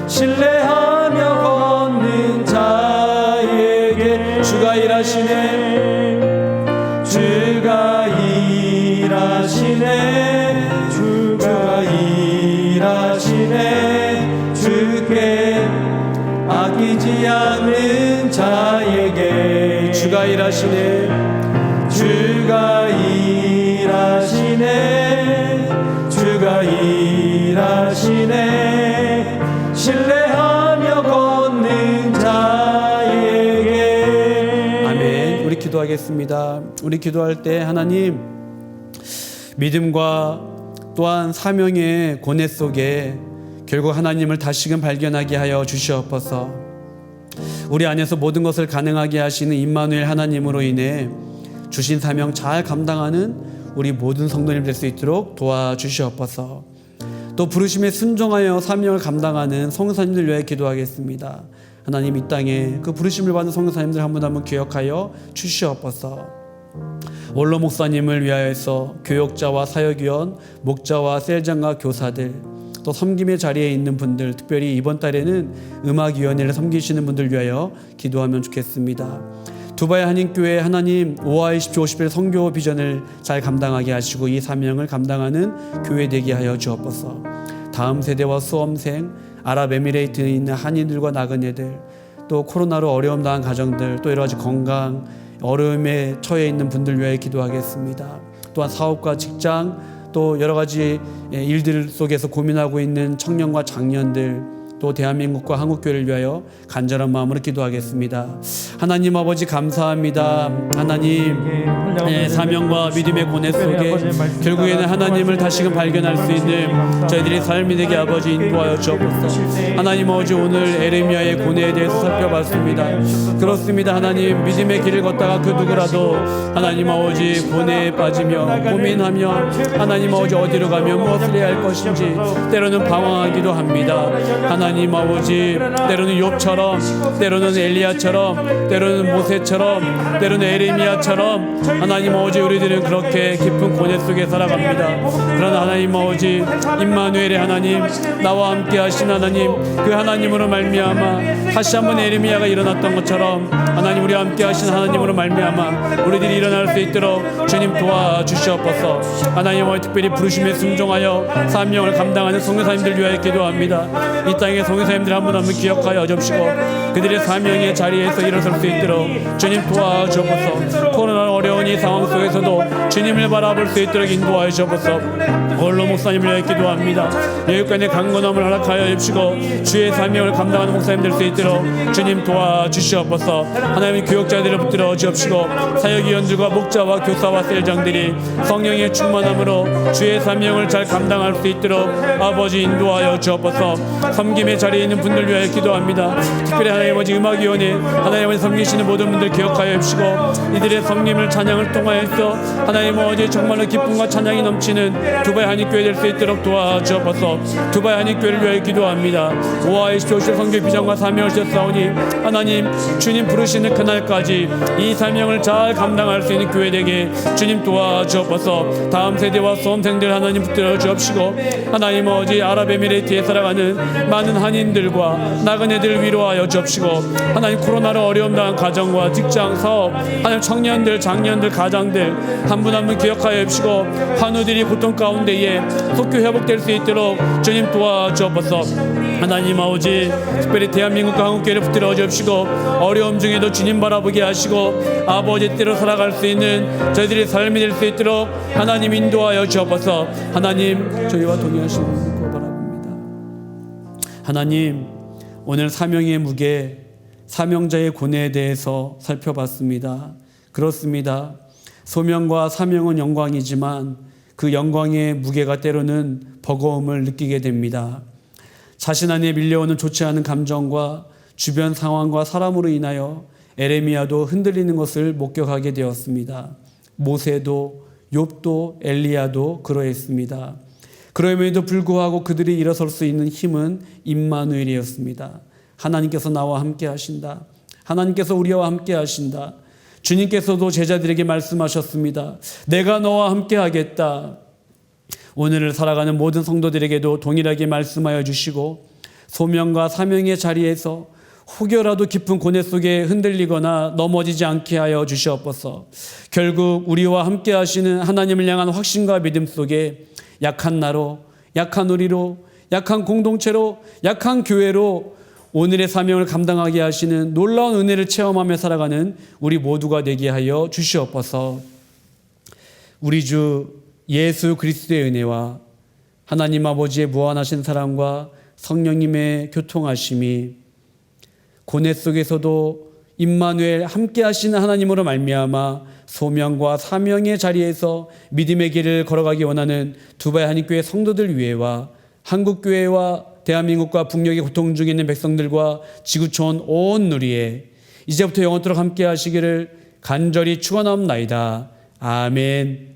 신뢰하며 걷는 자에게. 주가 일하시네, 주가 일하시네, 주가 일하시네. 주께 아끼지 않는 자에게. 주가 일하시네, 주가 일하시네, 주가 일하시네. 신뢰하며 걷는 자에게. 아멘. 우리 기도하겠습니다. 우리 기도할 때 하나님, 믿음과 또한 사명의 고뇌 속에 결국 하나님을 다시금 발견하게 하여 주시옵소서. 우리 안에서 모든 것을 가능하게 하시는 임마누엘 하나님으로 인해 주신 사명 잘 감당하는 우리 모든 성도님 될 수 있도록 도와주시옵소서. 또 부르심에 순종하여 사명을 감당하는 성도님들 위해 기도하겠습니다. 하나님, 이 땅에 그 부르심을 받는 성도님들 한 분 한 분 기억하여 주시옵소서. 원로 목사님을 위하여서 교역자와 사역위원, 목자와 셀장과 교사들, 또 섬김의 자리에 있는 분들, 특별히 이번 달에는 음악위원회를 섬기시는 분들 위하여 기도하면 좋겠습니다. 두바이 한인교회 하나님, OIC 50일 선교 비전을 잘 감당하게 하시고 이 사명을 감당하는 교회 되게 하여 주옵소서. 다음 세대와 수험생, 아랍에미레이트에 있는 한인들과 나그네들, 또 코로나로 어려움 당한 가정들, 또 여러 가지 건강 어려움에 처해 있는 분들 위해 기도하겠습니다. 또한 사업과 직장, 또 여러 가지 일들 속에서 고민하고 있는 청년과 장년들, 또 대한민국과 한국교회를 위하여 간절한 마음으로 기도하겠습니다. 하나님 아버지 감사합니다. 하나님, 사명과 믿음의 고뇌 속에 결국에는 하나님을 다시금 발견할 수 있는 저희들의 삶이 되게 아버지 인도하여 주옵소서. 하나님 아버지, 오늘 에레미야의 고뇌에 대해서 살펴봤습니다. 그렇습니다. 하나님, 믿음의 길을 걷다가 그 누구라도 하나님 아버지 고뇌에 빠지며 고민하며 하나님 아버지 어디로 가며 무엇을 해야 할 것인지 때로는 방황하기도 합니다. 하나님 아버지, 때로는 욥처럼, 때로는 엘리야처럼, 때로는 모세처럼, 때로는 에레미야처럼 하나님 아버지, 우리들은 그렇게 깊은 고뇌 속에 살아갑니다. 그러나 하나님 아버지, 임마누엘의 하나님, 나와 함께 하신 하나님, 그 하나님으로 말미암아 다시 한번 에레미야가 일어났던 것처럼 하나님, 우리와 함께 하신 하나님으로 말미암아 우리들이 일어날 수 있도록 주님 도와주시옵소서. 하나님 아버지, 특별히 부르심에 순종하여 사명을 감당하는 성교사님들 위하여 기도합니다. 이 땅의 성교사님들 한 분 한 분 기억하여 주시고 그들의 사명의 자리에서 일어설 수 있도록 주님 도와주옵소서. 코로나 어려운 이 상황 속에서도 주님을 바라볼 수 있도록 인도하여 주옵소서. 홀로 목사님을 위하여 기도합니다. 여기까지 강건함을 허락하여 주시고 주의 사명을 감당하는 목사님 될 수 있도록 주님 도와주시옵소서. 하나님의 교역자들을 붙들어 주옵시고 사역위원들과 목자와 교사와 셀장들이 성령의 충만함으로 주의 사명을 잘 감당할 수 있도록 아버지 인도하여 주옵소서. 섬김의 자리에 있는 분들 위하여 기도합니다. 특별히 하나님 아버지 음악위원회 하나님 아버지 섬기시는 모든 분들 기억하여 주시고 이들의 섬김을 찬양을 통하여서 하나님 아버지 정말로 기쁨과 찬양이 넘치는 두바이 한인교회 될 수 있도록 도와주옵소서. 두바이 한인교회를 위하여 기도합니다. 오하이 스토시 선교 비전과 사명을 주셨사오니 하나님, 주님 부르시는 그날까지 이 사명을 잘 감당할 수 있는 교회 되게 주님 도와주옵소서. 다음 세대와 수험생들 하나님 붙들어 주옵시고 하나님 아버지, 아랍에미레이트에 살아가는 많은 한인들과 나그네들 위로하여 주옵시고 하나님, 코로나로 어려움 당한 가정과 직장, 사업, 하나님 청년들, 장년들, 가장들 한 분 한 분 기억하여 주시고 환우들이 고통 가운데에 속교 회복될 수 있도록 주님 도와주옵소서. 하나님 아버지, 특별히 대한민국과 한국교회를 붙들어 주옵시고 어려움 중에도 주님 바라보게 하시고 아버지 뜻대로 살아갈 수 있는 저희들의 삶이 될 수 있도록 하나님 인도하여 주옵소서. 하나님, 저희와 동행하시는 것 바랍니다. 하나님, 오늘 사명의 무게, 사명자의 고뇌에 대해서 살펴봤습니다. 그렇습니다. 소명과 사명은 영광이지만 그 영광의 무게가 때로는 버거움을 느끼게 됩니다. 자신 안에 밀려오는 좋지 않은 감정과 주변 상황과 사람으로 인하여 에레미야도 흔들리는 것을 목격하게 되었습니다. 모세도, 욥도, 엘리야도 그러했습니다. 그럼에도 불구하고 그들이 일어설 수 있는 힘은 임마누엘이었습니다. 하나님께서 나와 함께 하신다. 하나님께서 우리와 함께 하신다. 주님께서도 제자들에게 말씀하셨습니다. 내가 너와 함께 하겠다. 오늘을 살아가는 모든 성도들에게도 동일하게 말씀하여 주시고 소명과 사명의 자리에서 혹여라도 깊은 고뇌 속에 흔들리거나 넘어지지 않게 하여 주시옵소서. 결국 우리와 함께 하시는 하나님을 향한 확신과 믿음 속에 약한 나로, 약한 우리로, 약한 공동체로, 약한 교회로 오늘의 사명을 감당하게 하시는 놀라운 은혜를 체험하며 살아가는 우리 모두가 되게 하여 주시옵소서. 우리 주 예수 그리스도의 은혜와 하나님 아버지의 무한하신 사랑과 성령님의 교통하심이 고뇌 속에서도 임마누엘 함께 하시는 하나님으로 말미암아 소명과 사명의 자리에서 믿음의 길을 걸어가기 원하는 두바이 한인교회 성도들 위해와 한국교회와 대한민국과 북녘의 고통 중에 있는 백성들과 지구촌 온 누리에 이제부터 영원토록 함께 하시기를 간절히 축원하옵나이다. 아멘.